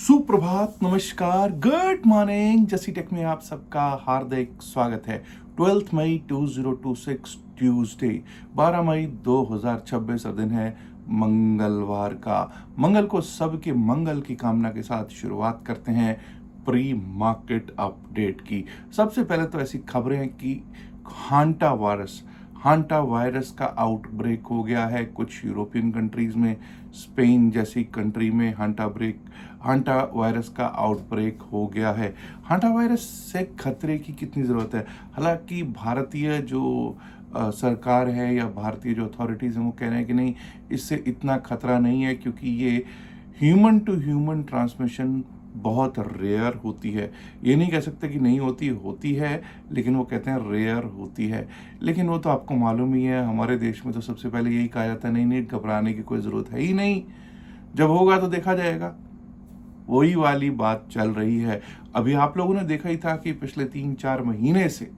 सुप्रभात, नमस्कार, good morning. जसी टेक में आप सबका हार्दिक स्वागत है। 12 मई 2026 ट्यूसडे, 12 मई 2026 दिन है मंगलवार का। मंगल को सबके मंगल की कामना के साथ शुरुआत करते हैं प्री मार्केट अपडेट की। सबसे पहले तो ऐसी खबरें हैं कि हांटा वायरस का आउटब्रेक हो गया है कुछ यूरोपियन कंट्रीज में। स्पेन जैसी कंट्री में हांटा वायरस का आउटब्रेक हो गया है। हांटा वायरस से खतरे की कितनी ज़रूरत है? हालांकि भारतीय जो सरकार है या भारतीय जो अथॉरिटीज़ हैं वो कह रहे हैं कि नहीं, इससे इतना खतरा नहीं है, क्योंकि ये ह्यूमन टू ह्यूमन ट्रांसमिशन बहुत रेयर होती है। ये नहीं कह सकते कि नहीं होती है, लेकिन वो कहते हैं रेयर होती है। लेकिन वो तो आपको मालूम ही है, हमारे देश में तो सबसे पहले यही कहा जाता है, नहीं घबराने की कोई ज़रूरत है ही नहीं, जब होगा तो देखा जाएगा। वही वाली बात चल रही है। अभी आप लोगों ने देखा ही था कि पिछले 3-4 महीने से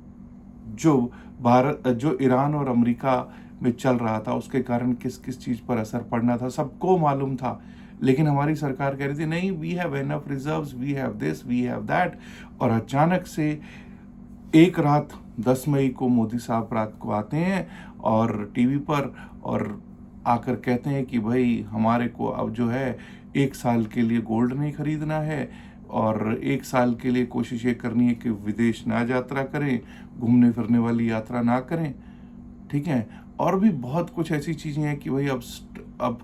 जो ईरान और अमेरिका में चल रहा था, उसके कारण किस किस चीज़ पर असर पड़ना था सबको मालूम था। लेकिन हमारी सरकार कह रही थी नहीं, we have enough reserves, we have this, we have that. और अचानक से एक रात 10 मई को मोदी साहब रात को आते हैं और टीवी पर और आकर कहते हैं कि भाई हमारे को अब जो है 1 साल के लिए गोल्ड नहीं खरीदना है और 1 साल के लिए कोशिश ये करनी है कि विदेश ना यात्रा करें, घूमने फिरने वाली यात्रा ना करें। ठीक है। और भी बहुत कुछ ऐसी चीज़ें हैं कि भाई अब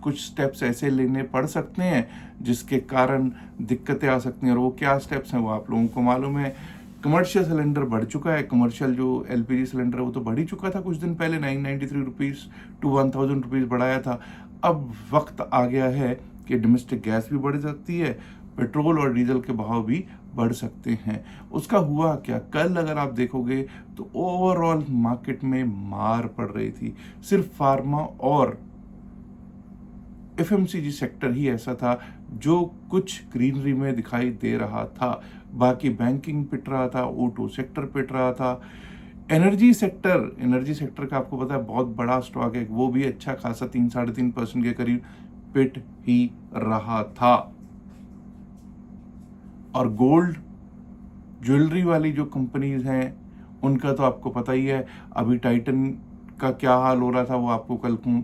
कुछ स्टेप्स ऐसे लेने पड़ सकते हैं जिसके कारण दिक्कतें आ सकती हैं। और वो क्या स्टेप्स हैं वो आप लोगों को मालूम है। कमर्शियल सिलेंडर बढ़ चुका है। कमर्शियल जो एलपीजी सिलेंडर है वो तो बढ़ ही चुका था कुछ दिन पहले, 993 रुपीज़ टू 1000 रुपीज़ बढ़ाया था। अब वक्त आ गया है कि डोमेस्टिक गैस भी बढ़ सकती है, पेट्रोल और डीजल के भाव भी बढ़ सकते हैं। उसका हुआ क्या, कल अगर आप देखोगे तो ओवरऑल मार्केट में मार पड़ रही थी। सिर्फ फार्मा और एफएमसीजी सेक्टर ही ऐसा था जो कुछ ग्रीनरी में दिखाई दे रहा था। बाकी बैंकिंग पिट रहा था, ऑटो सेक्टर पिट रहा था। एनर्जी सेक्टर का आपको पता है बहुत बड़ा स्टॉक है, वो भी अच्छा खासा 3-3.5% के करीब पिट ही रहा था। और गोल्ड ज्वेलरी वाली जो कंपनीज हैं उनका तो आपको पता ही है, अभी टाइटन का क्या हाल हो रहा था वो आपको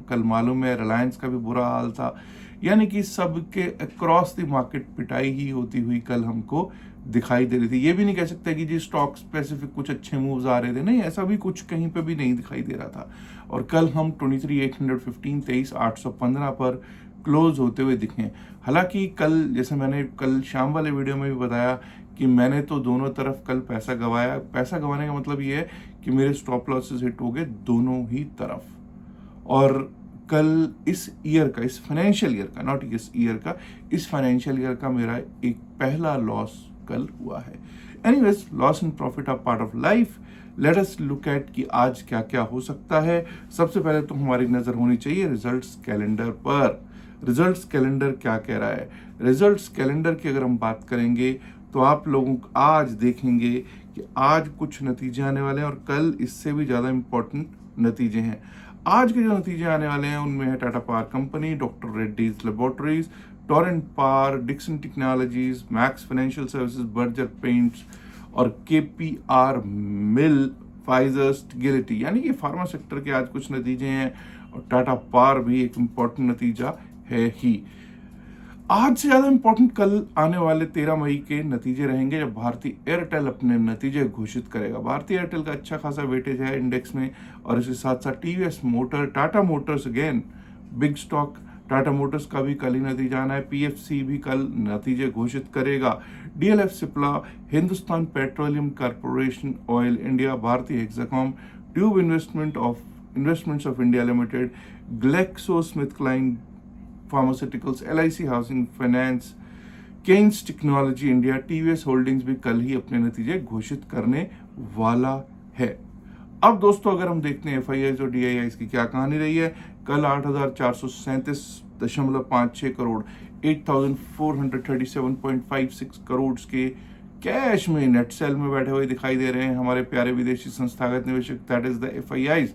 कल मालूम है। रिलायंस का भी बुरा हाल था। यानी कि सबके अक्रॉस द मार्केट पिटाई ही होती हुई कल हमको दिखाई दे रही थी। ये भी नहीं कह सकते कि जी स्टॉक स्पेसिफिक कुछ अच्छे मूव्स आ रहे थे, नहीं, ऐसा भी कुछ कहीं पे भी नहीं दिखाई दे रहा था। और कल हम 23,815 23,815 पर क्लोज होते हुए दिखे। हालांकि कल, जैसे मैंने कल शाम वाले वीडियो में भी बताया कि मैंने तो दोनों तरफ कल पैसा गंवाया। पैसा गंवाने का मतलब ये है कि मेरे स्टॉप लॉसेस हिट हो गए दोनों ही तरफ। और कल इस फाइनेंशियल ईयर का, नॉट इस ईयर का, इस फाइनेंशियल ईयर का मेरा एक पहला लॉस कल हुआ है। Anyways, loss and profit are part of life. Let us look at कि आज क्या क्या हो सकता है। सबसे पहले तो हमारी नजर होनी चाहिए रिजल्ट्स कैलेंडर पर। रिजल्ट्स कैलेंडर क्या कह रहा है? रिजल्ट्स कैलेंडर की अगर हम बात करेंगे तो आप लोगों को आज देखेंगे कि आज कुछ नतीजे आने वाले हैं और कल इससे भी ज़्यादा इंपॉर्टेंट नतीजे हैं। आज के जो नतीजे आने वाले हैं उनमें है Tata Power Company, Doctor Reddy's Laboratories, Torrent Power, Dixon Technologies, Max Financial Services, Berger Paints और केपीआर मिल, फाइजर, स्टिगेलिटी। यानी कि फार्मा सेक्टर के आज कुछ नतीजे हैं और टाटा पावर भी एक इम्पॉर्टेंट नतीजा है ही। आज से ज़्यादा इंपॉर्टेंट कल आने वाले 13 मई के नतीजे रहेंगे, जब भारतीय एयरटेल अपने नतीजे घोषित करेगा। भारतीय एयरटेल का अच्छा खासा वेटेज है इंडेक्स में। और इसके साथ साथ TVS motor, Tata Motors, again big stock, Tata Motors का भी कल ही नतीजा आना है। पीएफसी भी कल नतीजे घोषित करेगा। DLF Cipla, Hindustan Petroleum Corporation Oil India, Bharti Hexacom, Tube Investments of India Limited, GlaxoSmithKline Pharmaceuticals, LIC Housing Finance, Kaynes Technology India, TVS Holdings भी कल ही अपने नतीजे घोषित करने वाला है। अब दोस्तों अगर हम देखते हैं एफआईआईज और डीआईआईज की क्या कहानी रही है। कल 8,437.56 करोड़, 8,437.56 करोड़ के कैश में नेट सेल में बैठे हुए दिखाई दे रहे हैं हमारे प्यारे विदेशी संस्थागत निवेशक, that is the FIIs.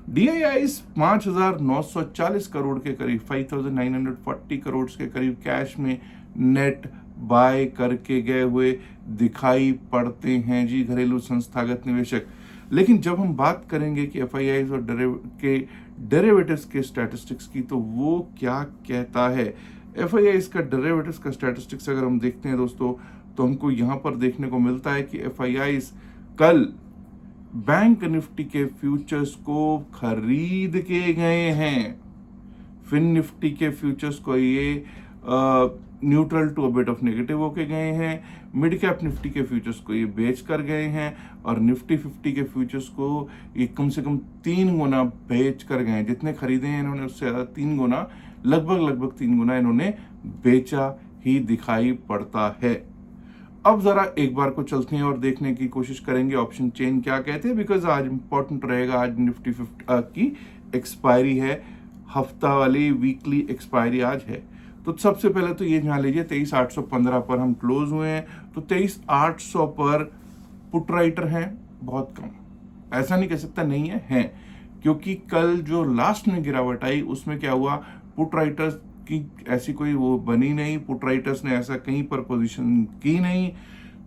DIIs 5,940 crore के करीब, 5,940 करोड़ के करीब कैश में नेट बाय करके गए हुए दिखाई पड़ते हैं जी घरेलू संस्थागत निवेशक। लेकिन जब हम बात करेंगे कि एफआईआईज और डेरिवेटिव्स के स्टैटिस्टिक्स की, तो वो क्या कहता है? एफआईआईज का डेरिवेटिव्स का स्टैटिस्टिक्स अगर हम देखते हैं दोस्तों, तो हमको यहाँ पर देखने को मिलता है कि एफआईआईज कल बैंक निफ्टी के फ्यूचर्स को खरीद के गए हैं। फिन निफ्टी के फ्यूचर्स को ये neutral to a bit of negative होके गए हैं। मिड कैप निफ्टी के फ्यूचर्स को ये बेच कर गए हैं, और निफ्टी 50 के फ्यूचर्स को ये कम से कम 3 गुना बेच कर गए हैं। जितने खरीदे हैं इन्होंने उससे ज़्यादा 3 गुना, लगभग 3 गुना इन्होंने बेचा ही दिखाई पड़ता है। अब जरा एक बार को चलते हैं और देखने की कोशिश करेंगे ऑप्शन चेन क्या कहते हैं, बिकॉज आज इंपॉर्टेंट रहेगा। आज निफ्टी 50 की एक्सपायरी है, हफ्ता वाली वीकली एक्सपायरी आज है। तो सबसे पहले तो ये जान लीजिए 23,815 पर हम क्लोज हुए हैं। तो 23,800 पर पुट राइटर हैं बहुत कम, ऐसा नहीं कह सकता नहीं है, क्योंकि कल जो लास्ट में गिरावट आई उसमें क्या हुआ, पुट राइटर्स की ऐसी कोई वो बनी नहीं, पुट राइटर्स ने ऐसा कहीं पर पोजीशन की नहीं,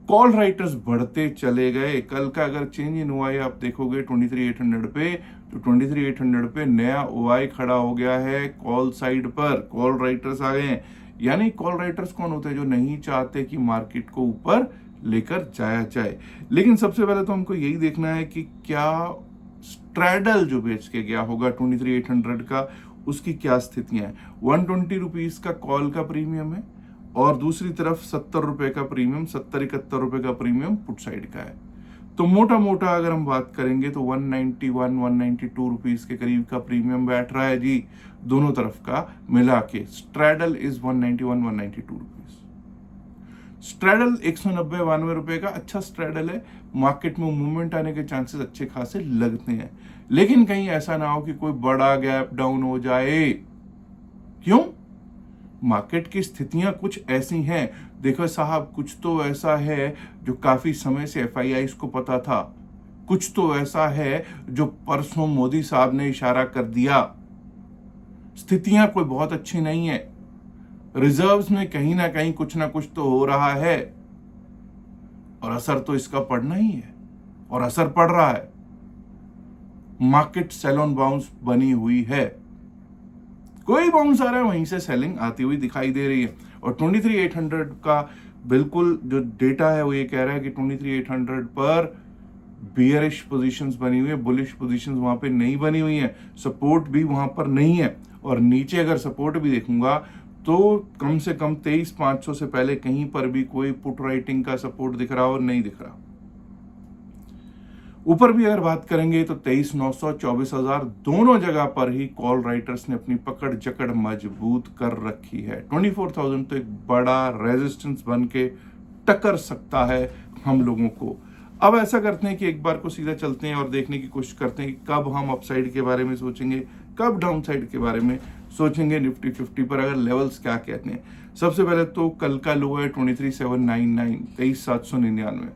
कॉल राइटर्स बढ़ते चले गए। कल का अगर चेंज इन हुआ है आप देखोगे 23,800 पे, तो 23,800 पे नया ओआई खड़ा हो गया है कॉल साइड पर, कॉल राइटर्स आ गए हैं। यानी कॉल राइटर्स कौन होते हैं? जो नहीं चाहते कि मार्केट को ऊपर लेकर जाया जाए। लेकिन सबसे पहले तो हमको यही देखना है कि क्या स्ट्रैडल जो बेच के गया होगा 23,800 का, उसकी क्या स्थितियां हैं। 120 रुपीज का कॉल का प्रीमियम है, और दूसरी तरफ 70 रुपए का प्रीमियम, 70-71 रुपए का प्रीमियम पुट साइड का है। तो मोटा मोटा अगर हम बात करेंगे तो 192 रुपीज के करीब का प्रीमियम बैठ रहा है जी, दोनों तरफ का मिला के। Straddle is 192 rupees. स्ट्रैडल 190-92 रुपए का अच्छा स्ट्रैडल है। मार्केट में मूवमेंट आने के चांसेस अच्छे खासे लगते हैं, लेकिन कहीं ऐसा ना हो कि कोई बड़ा गैप डाउन हो जाए। क्यों? मार्केट की स्थितियां कुछ ऐसी हैं। देखो साहब, कुछ तो ऐसा है जो काफी समय से एफआईआईज को पता था, कुछ तो ऐसा है जो परसों मोदी साहब ने इशारा कर दिया। स्थितियां कोई बहुत अच्छी नहीं है, रिजर्व्स में कहीं ना कहीं कुछ ना कुछ तो हो रहा है, और असर तो इसका पड़ना ही है, और असर पड़ रहा है। मार्केट सेल ऑन बाउंस बनी हुई है, कोई बाउंस आ रहा है वहीं से सेलिंग आती हुई दिखाई दे रही है। और 23,800 का बिल्कुल जो डेटा है वो ये कह रहा है कि 23,800 पर बियरिश पोजीशंस बनी हुई है, बुलिश पोजीशंस वहां पे नहीं बनी हुई है, सपोर्ट भी वहां पर नहीं है। और नीचे अगर सपोर्ट भी देखूंगा तो कम से कम 23,500 से पहले कहीं पर भी कोई पुट राइटिंग का सपोर्ट दिख रहा और नहीं दिख रहा। ऊपर भी अगर बात करेंगे तो 23,900, 24,000 दोनों जगह पर ही कॉल राइटर्स ने अपनी पकड़ जकड़ मजबूत कर रखी है। 24,000 तो एक बड़ा रेजिस्टेंस बन के टक्कर सकता है हम लोगों को। अब ऐसा करते हैं कि एक बार को सीधा चलते हैं और देखने की कोशिश करते हैं कि कब हम अपसाइड के बारे में सोचेंगे, कब डाउन साइड के बारे में सोचेंगे। निफ्टी 50 पर अगर लेवल्स क्या कहते हैं, सबसे पहले तो कल का लो है 23,799, 23,799।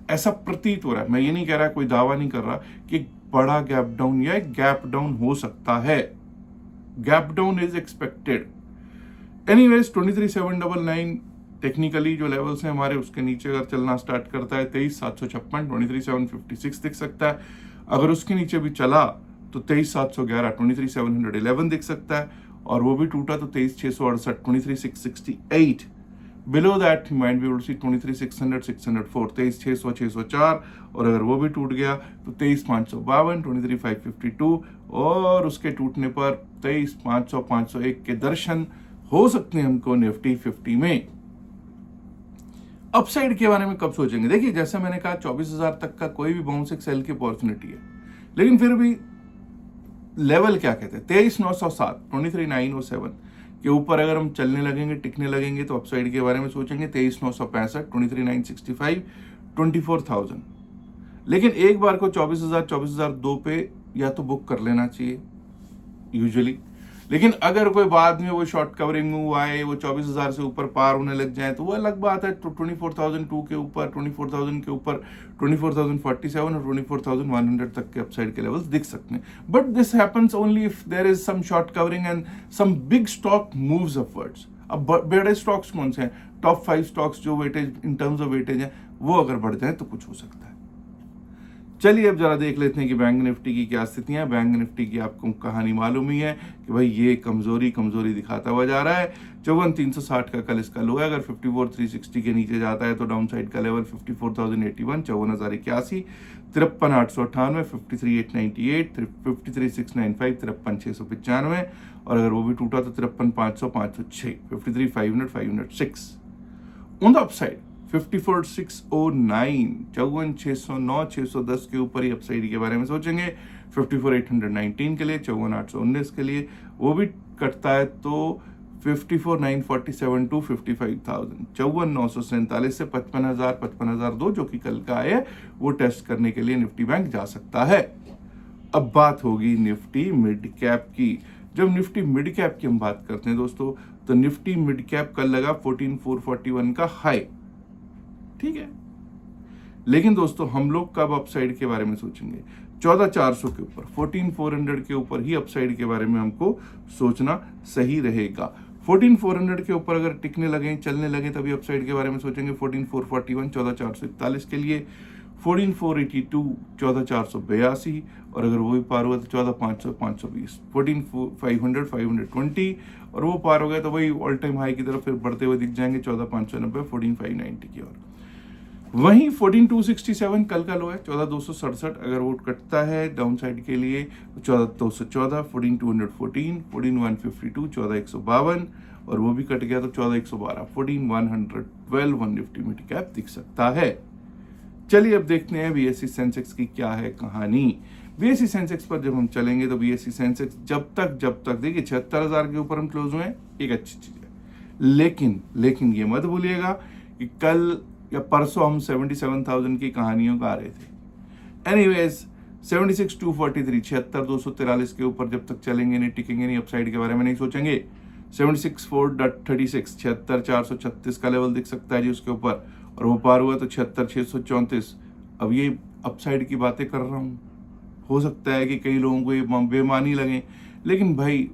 ऐसा प्रतीत हो रहा है, मैं ये नहीं कह रहा, कोई दावा नहीं कर रहा कि बड़ा गैप डाउन या गैप डाउन हो सकता है। Gap down is expected. Anyways 23,799 technically जो लेवल्स हैं हमारे, उसके नीचे अगर चलना स्टार्ट करता है 23,756, 23,756 दिख सकता है। अगर उसके नीचे भी चला तो 23,711, 23,711 दिख सकता है, और वो भी टूटा तो 23,668, 23,668। Below that you might be able to see 23,600, 604, 23,600, 604, और अगर वो भी टूट गया तो 23,552, 23,552, और उसके टूटने पर 23,500, 501 के दर्शन हो सकते हैं हमको निफ्टी 50 में। अपसाइड के बारे में कब सोचेंगे? देखिए, जैसे मैंने कहा 24,000 तक का कोई भी बाउंस एक सेल की अपॉर्चुनिटी है, लेकिन फिर भी लेवल क्या कहते हैं, 23,907, 23,907 के ऊपर अगर हम चलने लगेंगे, टिकने लगेंगे, तो अपसाइड के बारे में सोचेंगे 23,965, 23,965, 24,000। लेकिन एक बार को 24,000, 24,002 पे या तो बुक कर लेना चाहिए यूजुअली। लेकिन अगर कोई बाद में वो शॉर्ट कवरिंग मूव आए, वो 24,000 से ऊपर पार होने लग जाए, तो वो अलग बात है। तो 24,002 के ऊपर, 24,000 के ऊपर 24,047 और 24,100 तक के अपसाइड के लेवल्स दिख सकते हैं। But this happens only if there is some short covering and some big stock moves upwards. अब बड़े स्टॉक्स कौन से हैं, टॉप 5 स्टॉक्स जो weightage in terms of weightage है वो अगर बढ़ जाए तो कुछ हो सकता है। चलिए अब जरा देख लेते हैं कि बैंक निफ्टी की क्या स्थितियां हैं। बैंक निफ्टी की आपको कहानी मालूम ही है कि भाई ये कमजोरी दिखाता हुआ जा रहा है। 54,360 का कल इसका लो है। अगर 54,360 के नीचे जाता है तो डाउन साइड का लेवल 54,081, 54,081, 53,898, 53,898, 53,695, 53,695, और अगर वो भी टूटा तो 53,500, 506, 53,500, 506। ऑन द अपसाइड 54,609, 54,609, 610 के ऊपर ही अपसाइड के बारे में सोचेंगे। 54,819 के लिए, 54,819 के लिए वो भी कटता है तो 54,947 टू 55,000, 54,947 से 55,000, 55,002 जो कि कल का है वो टेस्ट करने के लिए निफ्टी बैंक जा सकता है। अब बात होगी निफ्टी मिड कैप की। जब निफ्टी मिड कैप की हम बात करते हैं दोस्तों, तो निफ्टी मिड कैप कल लगा 14,441 का हाई, ठीक है। लेकिन दोस्तों हम लोग कब अपसाइड के बारे में सोचेंगे, 14,400 के ऊपर, 14,400 के ऊपर ही अपसाइड के बारे में हमको सोचना सही रहेगा। 14,400 के ऊपर अगर टिकने लगे, चलने लगे, तभी अपसाइड के बारे में सोचेंगे। 14,441 14,441 के लिए, 14,482 14,482, और अगर वो भी पार हुआ तो 14,500 520, 14,500 520, और वो पार हो गया तो वही ऑल टाइम हाई की तरफ फिर बढ़ते हुए दिख जाएंगे 14,590, 14,590 की ओर। वहीं 14,267 कल का लो है, 14,267, अगर वो कटता है डाउन साइड के लिए तो 14,214, 14,214, 14,152, 14,152, और वो भी कट गया तो 14,112, 14,112 वन निफ्टी मिड कैप दिख सकता है। चलिए अब देखते हैं बीएसई सेंसेक्स की क्या है कहानी। बीएसई सेंसेक्स पर जब हम चलेंगे तो बीएसई सेंसेक्स जब तक देखिए 76,000 के ऊपर हम क्लोज हुए, एक अच्छी चीज है। लेकिन ये मत भूलिएगा कि कल या परसों हम 77,000 की कहानियों का आ रहे थे। एनीवेज 76,243, 76,243 के ऊपर जब तक चलेंगे नहीं, टिकेंगे नहीं, अपसाइड के बारे में नहीं सोचेंगे। 76,436, 76,436 का लेवल दिख सकता है जी उसके ऊपर, और वो पार हुआ तो 76,634। अब ये अपसाइड की बातें कर रहा हूँ, हो सकता है कि कई लोगों को ये बेमानी लगे, लेकिन भाई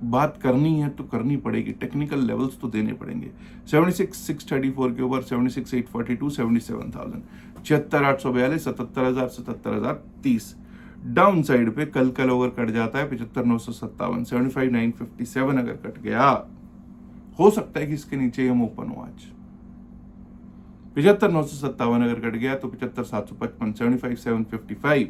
बात करनी है तो करनी पड़ेगी, टेक्निकल लेवल्स तो देने पड़ेंगे। 76,634 के ऊपर, 76,842, 77,000, 76,842, 77,000, 77,030। डाउन साइड पे कल ओवर कट जाता है 75,957, 75,957 अगर कट गया, हो सकता है कि इसके नीचे हम ओपन हो आज। 75,957 अगर कट गया तो 75,755, 75,755,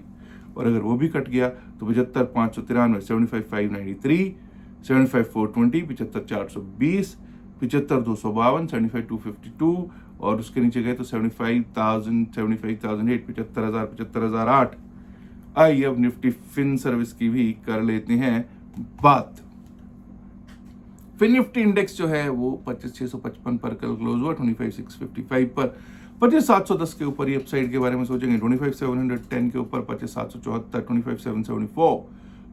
और अगर वो भी कट गया तो 75,593, 75,593, 75,420, 75,420, 75,252, 75,252, और उसके नीचे गए तो 75,000, 75,008, 75,000, 75,008। आइए अब निफ्टी फिन सर्विस की भी कर लेते हैं बात। फिन निफ्टी इंडेक्स जो है वो 25,655 पर कल क्लोज हुआ, 25,655 पर। 25,710 के ऊपर ही अपसाइड के बारे में सोचेंगे। 25,710 के ऊपर 25,774, 25,774,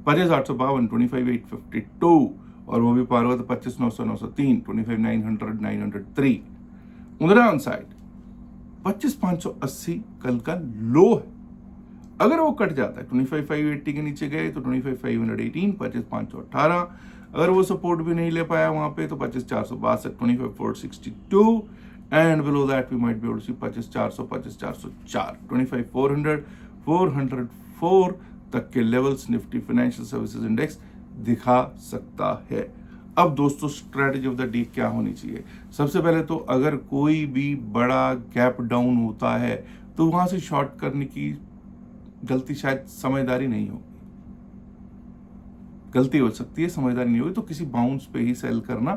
25,852, 25,852, और वो भी पार हुआ तो 25,900, 903, 25,900, 903। ऑन द साइड 25,580 कल का लो है। अगर वो कट जाता है 25,580 के नीचे गए तो 25,518, 25,518, अगर वो सपोर्ट भी नहीं ले पाया वहां पे तो 25,462, 25,462, and below that we might be able to see 25,400, 25,404, 25,400, 404 तक के levels Nifty financial services index दिखा सकता है। अब दोस्तों स्ट्रेटजी ऑफ द डे क्या होनी चाहिए? सबसे पहले तो अगर कोई भी बड़ा गैप डाउन होता है तो वहां से शॉर्ट करने की गलती शायद समझदारी नहीं होगी, गलती हो सकती है, समझदारी नहीं होगी, तो किसी बाउंस पे ही सेल करना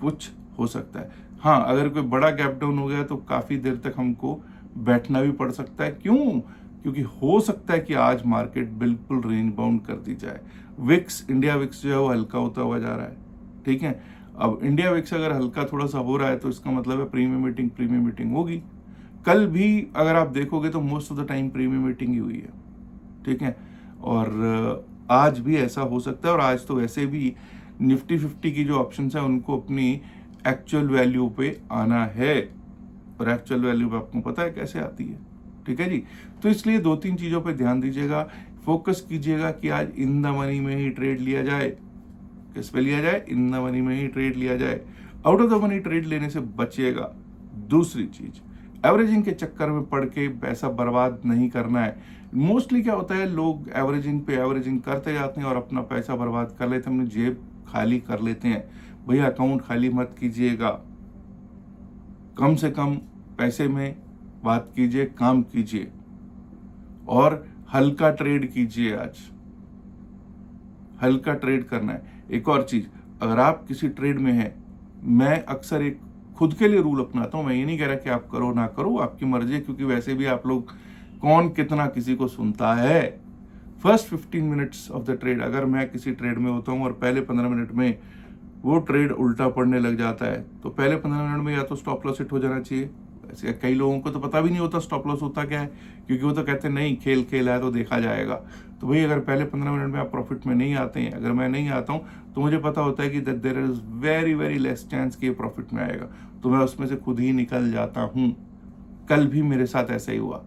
कुछ हो सकता है। हाँ, अगर कोई बड़ा गैप डाउन हो गया तो काफी देर तक हमको बैठना भी पड़ सकता है। क्यों? क्योंकि हो सकता है कि आज मार्केट बिल्कुल रेंज बाउंड कर दी जाए। विक्स, इंडिया विक्स जो है वो हल्का होता हुआ जा रहा है, ठीक है। अब इंडिया विक्स अगर हल्का थोड़ा सा हो रहा है तो इसका मतलब है प्रीमियम मीटिंग होगी। कल भी अगर आप देखोगे तो most of the time premium meeting ही हुई है, ठीक है। और आज भी ऐसा हो सकता है, और आज तो वैसे भी निफ्टी 50 की जो ऑप्शंस है उनको अपनी एक्चुअल वैल्यू पे आना है, और एक्चुअल वैल्यू पे आपको पता है कैसे आती है, ठीक है जी। तो इसलिए 2-3 चीजों पे ध्यान दीजिएगा, फोकस कीजिएगा कि आज इन द मनी में ही ट्रेड लिया जाए। किस पे लिया जाए? इन द मनी में ही ट्रेड लिया जाए। Out of the money trade लेने से बचिएगा। दूसरी चीज, एवरेजिंग के चक्कर में पड़ के पैसा बर्बाद नहीं करना है। मोस्टली क्या होता है, लोग एवरेजिंग पे एवरेजिंग करते जाते हैं और अपना पैसा बर्बाद कर लेते हैं, अपनी जेब खाली कर लेते हैं। भैया अकाउंट खाली मत कीजिएगा, कम से कम पैसे में बात कीजिए, काम कीजिए और हल्का ट्रेड कीजिए। आज हल्का ट्रेड करना है। एक और चीज, अगर आप किसी ट्रेड में हैं, मैं अक्सर एक खुद के लिए रूल अपनाता हूं, मैं ये नहीं कह रहा कि आप करो ना करो, आपकी मर्जी है, क्योंकि वैसे भी आप लोग कौन कितना किसी को सुनता है। First 15 minutes of the trade, अगर मैं किसी ट्रेड में होता हूं और पहले 15 मिनट में वो ट्रेड उल्टा पड़ने लग जाता है, तो पहले 15 मिनट में या तो स्टॉप लॉस हिट हो जाना चाहिए। ऐसे कई लोगों को तो पता भी नहीं होता स्टॉप लॉस होता क्या है, क्योंकि वो तो कहते हैं नहीं खेल खेल है तो देखा जाएगा। तो भाई अगर पहले 15 मिनट में आप प्रॉफिट में नहीं आते हैं, अगर मैं नहीं आता हूँ, तो मुझे पता होता है कि there is very very less chance कि ये प्रॉफिट में आएगा, तो मैं उसमें से खुद ही निकल जाता हूँ। कल भी मेरे साथ ऐसा ही हुआ,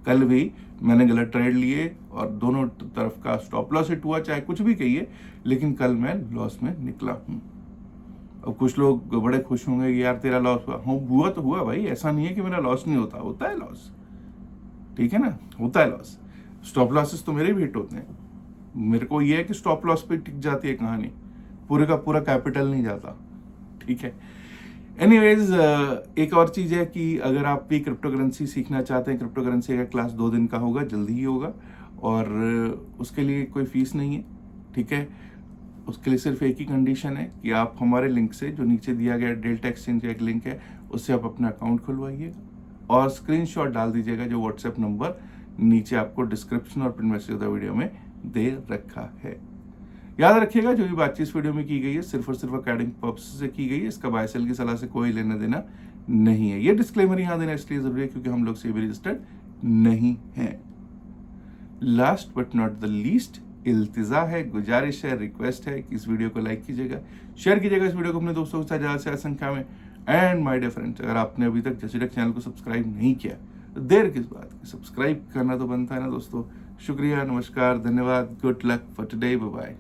कल भी मैंने गलत ट्रेड लिए और दोनों तरफ का स्टॉप लॉस हिट हुआ, चाहे कुछ भी कहिए, लेकिन कल मैं लॉस में निकला हूँ। अब कुछ लोग बड़े खुश होंगे कि यार तेरा लॉस हुआ। हाँ हुआ तो हुआ भाई, ऐसा नहीं है कि मेरा लॉस नहीं होता, होता है लॉस, ठीक है ना, होता है लॉस। स्टॉप लॉसेस तो मेरे भी हिट होते हैं। मेरे को ये है कि स्टॉप लॉस पे टिक जाती है कहानी, पूरे का पूरा कैपिटल नहीं जाता, ठीक है। एनीवेज, एक और चीज है कि अगर आप भी क्रिप्टो करेंसी सीखना चाहते हैं, क्रिप्टो करेंसी का क्लास 2 दिन का होगा, जल्दी ही होगा, और उसके लिए कोई फीस नहीं है, ठीक है। उसके लिए सिर्फ एक ही कंडीशन है कि आप हमारे लिंक से, जो नीचे दिया गया डेल्टा एक्सचेंज का एक लिंक है, उससे आप अपना अकाउंट खुलवाइएगा और स्क्रीनशॉट डाल दीजिएगा जो व्हाट्सएप नंबर नीचे आपको डिस्क्रिप्शन और पिन मैसेज वीडियो में दे रखा है। याद रखिएगा, जो भी बातचीत इस वीडियो में की गई है सिर्फ और सिर्फ अकेडमिक पर्पस से की गई है, इसका बाय सेल की सलाह से कोई लेना देना नहीं है। ये डिस्क्लेमर यहाँ देना इसलिए जरूरी है क्योंकि हम लोग सेबी रजिस्टर्ड नहीं है। Last but not the least, इल्तिजा है, गुजारिश है, रिक्वेस्ट है कि इस वीडियो को लाइक कीजिएगा, शेयर कीजिएगा इस वीडियो को अपने दोस्तों के साथ ज़्यादा से ज़्यादा संख्या में। एंड माय डियर फ्रेंड्स, अगर आपने अभी तक जसीटेक चैनल को सब्सक्राइब नहीं किया तो देर किस बात की, सब्सक्राइब करना तो बनता है ना दोस्तों। शुक्रिया, नमस्कार, धन्यवाद, good luck for today, bye bye.